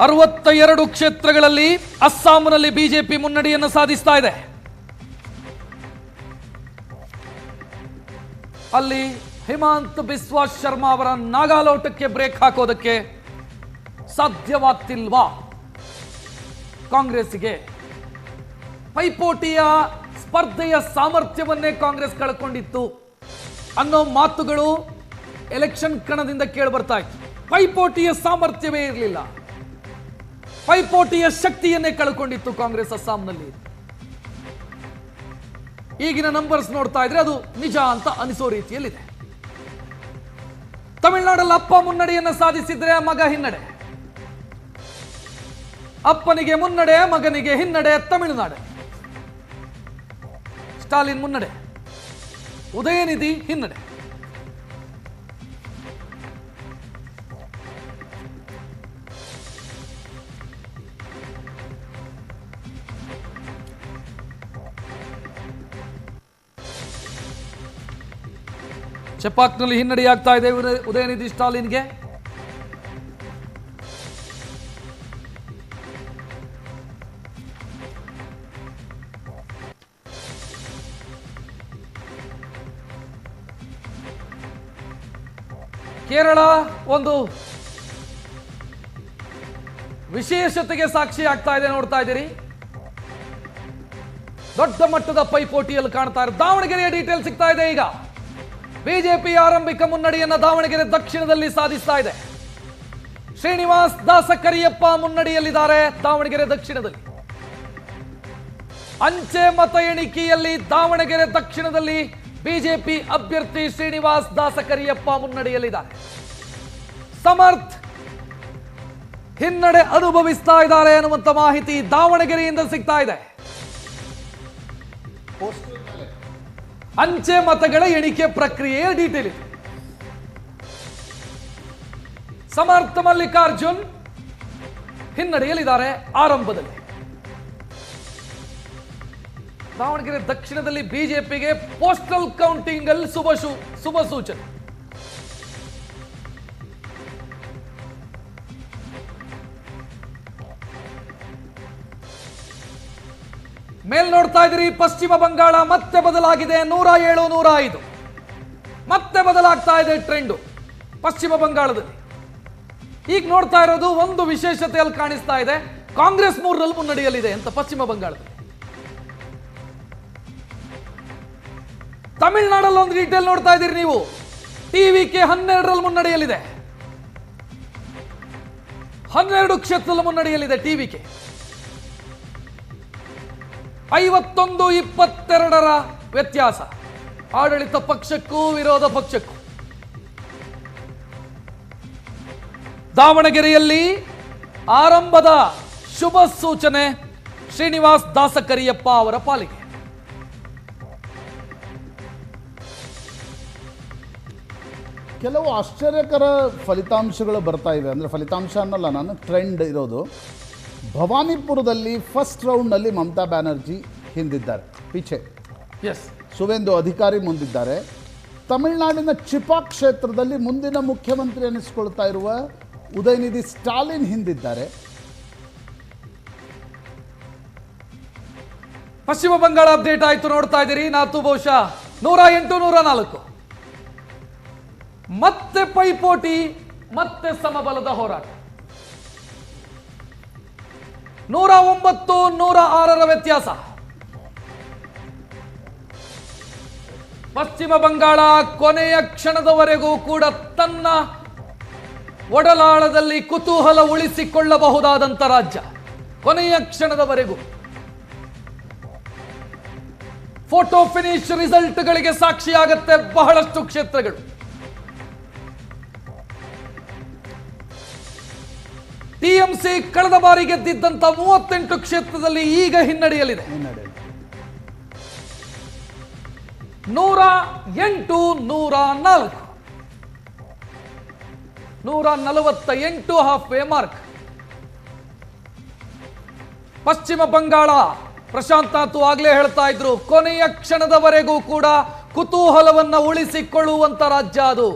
62 ಕ್ಷೇತ್ರಗಳಲ್ಲಿ ಅಸ್ಸಾಂನಲ್ಲಿ ಬಿಜೆಪಿ ಮುನ್ನಡೆಯನ್ನು ಸಾಧಿಸ್ತಾ ಇದೆ. ಅಲ್ಲಿ ಹಿಮಂತ ಬಿಸ್ವಾ ಶರ್ಮಾ ಅವರ ನಾಗಾಲೋಟಕ್ಕೆ ಬ್ರೇಕ್ ಹಾಕೋದಕ್ಕೆ ಸಾಧ್ಯವಾಗ್ತಿಲ್ವಾ? ಕಾಂಗ್ರೆಸ್ಗೆ ಪೈಪೋಟಿಯ ಸ್ಪರ್ಧೆಯ ಸಾಮರ್ಥ್ಯವನ್ನೇ ಕಾಂಗ್ರೆಸ್ ಕಳ್ಕೊಂಡಿತ್ತು ಅನ್ನೋ ಮಾತುಗಳು ಎಲೆಕ್ಷನ್ ಕಣದಿಂದ ಕೇಳಿ ಬರ್ತಾ ಇತ್ತು. ಪೈಪೋಟಿಯ ಸಾಮರ್ಥ್ಯವೇ ಇರಲಿಲ್ಲ, ಪೈಪೋಟಿಯ ಶಕ್ತಿಯನ್ನೇ ಕಳ್ಕೊಂಡಿತ್ತು ಕಾಂಗ್ರೆಸ್ ಅಸ್ಸಾಂನಲ್ಲಿ. ಈಗಿನ ನಂಬರ್ಸ್ ನೋಡ್ತಾ ಇದ್ರೆ ಅದು ನಿಜ ಅಂತ ಅನಿಸೋ ರೀತಿಯಲ್ಲಿದೆ. ತಮಿಳುನಾಡಲ್ಲಿ ಅಪ್ಪ ಮುನ್ನಡೆಯನ್ನು ಸಾಧಿಸಿದ್ರೆ ಮಗ ಹಿನ್ನಡೆ, ಅಪ್ಪನಿಗೆ ಮುನ್ನಡೆ ಮಗನಿಗೆ ಹಿನ್ನಡೆ. ತಮಿಳುನಾಡು ಸ್ಟಾಲಿನ್ ಮುನ್ನಡೆ, ಉದಯನಿಧಿ ಹಿನ್ನಡೆ. ಚೆಪಾಕ್ನಲ್ಲಿ ಹಿನ್ನಡೆಯಾಗ್ತಾ ಇದೆ ಉದಯನಿಧಿ ಸ್ಟಾಲಿನ್ಗೆ. ಕೇರಳ ಒಂದು ವಿಶೇಷತೆಗೆ ಸಾಕ್ಷಿ ಆಗ್ತಾ ಇದೆ, ನೋಡ್ತಾ ಇದ್ದೀರಿ. ದೊಡ್ಡ ಮಟ್ಟದ ಪೈಪೋಟಿಯಲ್ಲಿ ಕಾಣ್ತಾ ಇದೆ. ದಾವಣಗೆರೆಯ ಡೀಟೇಲ್ ಸಿಗ್ತಾ ಇದೆ. ಈಗ ಬಿಜೆಪಿ ಆರಂಭಿಕ ಮುನ್ನಡೆಯನ್ನ ದಾವಣಗೆರೆ ದಕ್ಷಿಣದಲ್ಲಿ ಸಾಧಿಸ್ತಾ ಇದೆ. ಶ್ರೀನಿವಾಸ್ ದಾಸ ಕರಿಯಪ್ಪ ಮುನ್ನಡೆಯಲ್ಲಿದ್ದಾರೆ ದಾವಣಗೆರೆ ದಕ್ಷಿಣದಲ್ಲಿ. ಅಂಚೆ ಮತ ಎಣಿಕೆಯಲ್ಲಿ ದಾವಣಗೆರೆ ದಕ್ಷಿಣದಲ್ಲಿ ಬಿಜೆಪಿ ಅಭ್ಯರ್ಥಿ ಶ್ರೀನಿವಾಸ್ ದಾಸ ಕರಿಯಪ್ಪ ಮುನ್ನಡೆಯಲ್ಲಿದ್ದಾರೆ. ಸಮರ್ಥ್ ಹಿನ್ನಡೆ ಅನುಭವಿಸ್ತಾ ಇದ್ದಾರೆ ಅನ್ನುವಂತ ಮಾಹಿತಿ ದಾವಣಗೆರೆಯಿಂದ ಸಿಗ್ತಾ ಇದೆ. ಅಂಚೆ ಮತಗಳ ಎಣಿಕೆ ಪ್ರಕ್ರಿಯೆಯ ಡೀಟೇಲ್ ಇದೆ. ಸಮರ್ಥ ಮಲ್ಲಿಕಾರ್ಜುನ್ ಹಿನ್ನಡೆಯಲ್ಲಿದ್ದಾರೆ ಆರಂಭದಲ್ಲಿ. ದಾವಣಗೆರೆ ದಕ್ಷಿಣದಲ್ಲಿ ಬಿಜೆಪಿಗೆ ಪೋಸ್ಟಲ್ ಕೌಂಟಿಂಗ್ ಅಲ್ಲಿ ಶುಭ ಸೂಚನೆ. ಮೇಲ್ ನೋಡ್ತಾ ಇದ್ದೀರಿ. ಪಶ್ಚಿಮ ಬಂಗಾಳ ಮತ್ತೆ ಬದಲಾಗಿದೆ. 107, 105 ಮತ್ತೆ ಬದಲಾಗ್ತಾ ಇದೆ ಟ್ರೆಂಡು ಪಶ್ಚಿಮ ಬಂಗಾಳದಲ್ಲಿ. ಈಗ ನೋಡ್ತಾ ಇರೋದು ಒಂದು ವಿಶೇಷತೆಯಲ್ಲಿ ಕಾಣಿಸ್ತಾ ಇದೆ. ಕಾಂಗ್ರೆಸ್ 3ರಲ್ಲಿ ಮುನ್ನಡೆಯಲ್ಲಿದೆ ಅಂತ ಪಶ್ಚಿಮ ಬಂಗಾಳದಲ್ಲಿ. ತಮಿಳುನಾಡಲ್ಲಿ ಒಂದು ಡೀಟೇಲ್ ನೋಡ್ತಾ ಇದ್ದೀರಿ ನೀವು. ಟಿವಿಕೆ 12ರಲ್ಲಿ ಮುನ್ನಡೆಯಲ್ಲಿದೆ. 12 ಕ್ಷೇತ್ರದಲ್ಲಿ ಮುನ್ನಡೆಯಲ್ಲಿದೆ ಟಿವಿಕೆ. 51-22 ವ್ಯತ್ಯಾಸ ಆಡಳಿತ ಪಕ್ಷಕ್ಕೂ ವಿರೋಧ ಪಕ್ಷಕ್ಕೂ. ದಾವಣಗೆರೆಯಲ್ಲಿ ಆರಂಭದ ಶುಭ ಸೂಚನೆ ಶ್ರೀನಿವಾಸ್ ದಾಸ ಕರಿಯಪ್ಪ ಅವರ ಪಾಲಿಗೆ. ಕೆಲವು ಆಶ್ಚರ್ಯಕರ ಫಲಿತಾಂಶಗಳು ಬರ್ತಾ ಇವೆ. ಅಂದರೆ ಫಲಿತಾಂಶ ಅನ್ನಲ್ಲ ನಾನು, ಟ್ರೆಂಡ್ ಇರೋದು. ಭವಾನಿಪುರದಲ್ಲಿ ಫಸ್ಟ್ ರೌಂಡ್ನಲ್ಲಿ ಮಮತಾ ಬ್ಯಾನರ್ಜಿ ಹಿಂದಿದ್ದಾರೆ, ಪೀಛೆ. ಎಸ್, ಸುವೇಂದು ಅಧಿಕಾರಿ ಮುಂದಿದ್ದಾರೆ. ತಮಿಳುನಾಡಿನ ಚಿಪಾ ಕ್ಷೇತ್ರದಲ್ಲಿ ಮುಂದಿನ ಮುಖ್ಯಮಂತ್ರಿ ಅನಿಸಿಕೊಳ್ತಾ ಇರುವ ಉದಯನಿಧಿ ಸ್ಟಾಲಿನ್ ಹಿಂದಿದ್ದಾರೆ. ಪಶ್ಚಿಮ ಬಂಗಾಳ ಅಪ್ಡೇಟ್ ಆಯ್ತು, ನೋಡ್ತಾ ಇದ್ದೀರಿ. ನಾತು ಬಹುಶಃ 108, 104 ಮತ್ತೆ ಪೈಪೋಟಿ, ಮತ್ತೆ ಸಮಬಲದ ಹೋರಾಟ. 109, 106 ವ್ಯತ್ಯಾಸ. ಪಶ್ಚಿಮ ಬಂಗಾಳ ಕೊನೆಯ ಕ್ಷಣದವರೆಗೂ ಕೂಡ ತನ್ನ ಒಡಲಾಳದಲ್ಲಿ ಕುತೂಹಲ ಉಳಿಸಿಕೊಳ್ಳಬಹುದಾದಂತ ರಾಜ್ಯ. ಕೊನೆಯ ಕ್ಷಣದವರೆಗೂ ಫೋಟೋ ಫಿನಿಶ್ ರಿಸಲ್ಟ್ಗಳಿಗೆ ಸಾಕ್ಷಿಯಾಗತ್ತೆ ಬಹಳಷ್ಟು ಕ್ಷೇತ್ರಗಳು. ಟಿಎಂಸಿ ಕಳೆದ ಬಾರಿ ಗೆದ್ದಿದ್ದಂತ 38 ಕ್ಷೇತ್ರದಲ್ಲಿ ಈಗ ಹಿನ್ನಡೆಯಲ್ಲಿದೆ. 108, 104 148 ಹಾಫ್ ವೇ ಮಾರ್ಕ್. ಪಶ್ಚಿಮ ಬಂಗಾಳ ಪ್ರಶಾಂತ್ ನಾಥ್ ಆಗ್ಲೇ ಹೇಳ್ತಾ ಇದ್ರು, ಕೊನೆಯ ಕ್ಷಣದವರೆಗೂ ಕೂಡ ಕುತೂಹಲವನ್ನ ಉಳಿಸಿಕೊಳ್ಳುವಂತ ರಾಜ್ಯ ಅದು.